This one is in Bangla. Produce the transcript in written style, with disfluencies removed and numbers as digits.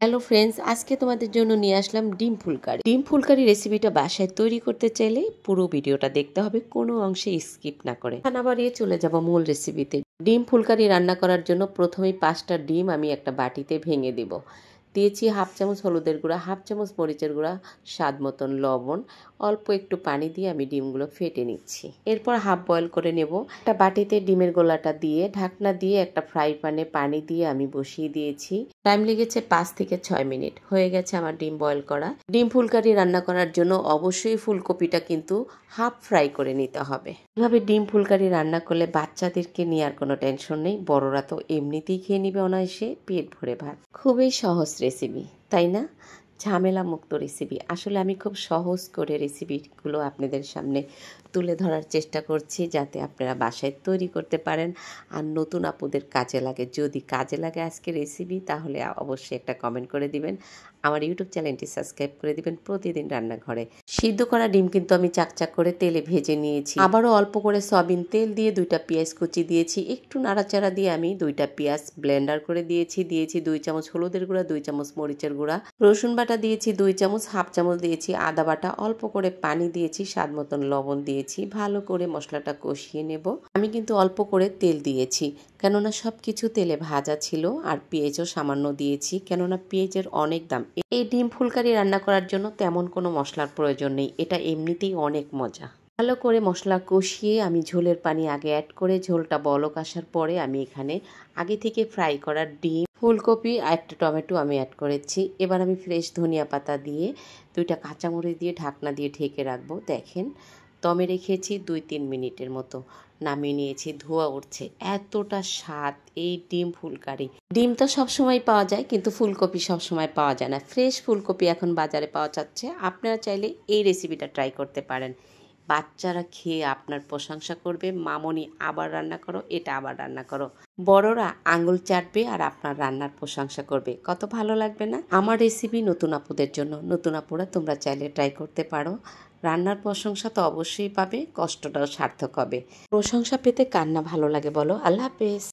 হ্যালো ফ্রেন্ডস, আজকে তোমাদের জন্য নিয়ে আসলাম ডিম ফুলকারি। ডিম ফুলকারি রেসিপিটা বাসায় তৈরি করতে চাইলে পুরো ভিডিওটা দেখতে হবে, কোনো অংশে স্কিপ না করে। না বাড়িয়ে চলে যাব মূল রেসিপিতে। ডিম ফুলকারি রান্না করার জন্য প্রথমেই 5টা ডিম আমি একটা বাটিতে ভেঙে দেব। দিয়েছি হাফ চামচ হলুদের গুঁড়া, হাফ চামচ মরিচের গুঁড়া, স্বাদ মতন লবণ, অল্প একটু পানি দিয়ে আমি ডিমগুলো ফেটে নিচ্ছি। এরপর হাফ বয়েল করে নেব। একটা বাটিতে ডিমের গোলাটা দিয়ে ঢাকনা দিয়ে একটা ফ্রাই প্যানে পানি দিয়ে আমি বসিয়ে দিয়েছি। টাইম লেগেছে 5 থেকে 6 মিনিট। হয়ে গেছে আমার ডিম বয়েল করা। ডিম ফুলকারি রান্না করার জন্য অবশ্যই ফুলকপিটা কিন্তু হাফ ফ্রাই করে নিতে হবে। এভাবে ডিম ফুলকারি রান্না করলে বাচ্চাদেরকে নিয়ে আর কোনো টেনশন নেই, বড়রা তো এমনিতেই খেয়ে নিবে অনায়াসে পেট ভরে ভাত। খুবই সহজ রেসিপি, তাই না? ঝামেলা মুক্ত রেসিপি। আসলে আমি খুব সহজ করে রেসিপিগুলো আপনাদের সামনে তুলে ধরার চেষ্টা করছি, যাতে আপনারা বাসায় তৈরি করতে পারেন আর নতুন আপুদের কাজে লাগে। যদি কাজে লাগে আজকে রেসিপি, তাহলে অবশ্যই একটা কমেন্ট করে দিবেন। আমার ইউটিউব চ্যানেলটি সাবস্ক্রাইব করে দিবেন। প্রতিদিন রান্নাঘরে সিদ্ধ করা ডিম কিন্তু আমি চাকচাক করে তেলে ভেজে নিয়েছি। আবারও অল্প করে সয়াবিন তেল দিয়ে 2টা পেঁয়াজ কুচি দিয়েছি। একটু নাড়াচাড়া দিয়ে আমি 2টা পেঁয়াজ ব্লেন্ডার করে দিয়েছি। 2 চামচ হলুদের গুঁড়া, 2 চামচ মরিচের গুঁড়া, রসুন বাটা দিয়েছি 2 চামচ, হাফ চামচ দিয়েছি আদা বাটা, অল্প করে পানি দিয়েছি, স্বাদ মতন লবণ দিয়েছি। ভালো করে মশলাটা কষিয়ে নেব। আমি কিন্তু অল্প করে তেল দিয়েছি, কেননা সব কিছু তেলে ভাজা ছিল, আর পেঁয়াজও সামান্য দিয়েছি, কেননা পেঁয়াজের অনেক দাম। এই ডিম ফুলকারি রান্না করার জন্য তেমন কোনো মশলার প্রয়োজন নেই, এটা এমনিতেই অনেক মজা। ভালো করে মশলা কষিয়ে আমি ঝোলের পানি আগে অ্যাড করে ঝোলটা বলক আসার পরে আমি এখানে আগে থেকে ফ্রাই করা ডিম, ফুলকপি আর একটা টমেটো আমি অ্যাড করেছি। এবার আমি ফ্রেশ ধনিয়া পাতা দিয়ে 2টা কাঁচামরিচ দিয়ে ঢাকনা দিয়ে ঢেকে রাখবো। দেখেন, দমে রেখেছি 2-3 মিনিটের মতো। নামিয়ে নিয়েছি, ধোয়া উঠছে। এতটা স্বাদ এই ডিম ফুলকারি। ডিম তো সবসময় পাওয়া যায়, কিন্তু ফুলকপি সবসময় পাওয়া যায় না। ফ্রেশ ফুলকপি এখন বাজারে পাওয়া যাচ্ছে। আপনারা চাইলে এই রেসিপিটা ট্রাই করতে পারেন। বাচ্চারা খেয়ে আপনার প্রশংসা করবে, মামনি আবার রান্না করো, এটা আবার রান্না করো। বড়রা আঙুল চাটবে আর আপনার রান্নার প্রশংসা করবে। কত ভালো লাগবে না? আমার রেসিপি নতুন আপুদের জন্য। নতুন আপুরা তোমরা চাইলে ট্রাই করতে পারো। রান্নার প্রশংসা তো অবশ্যই পাবে, কষ্টটাও সার্থক হবে। প্রশংসা পেতে কার না ভালো লাগে বলো? আল্লাহ হাফেজ।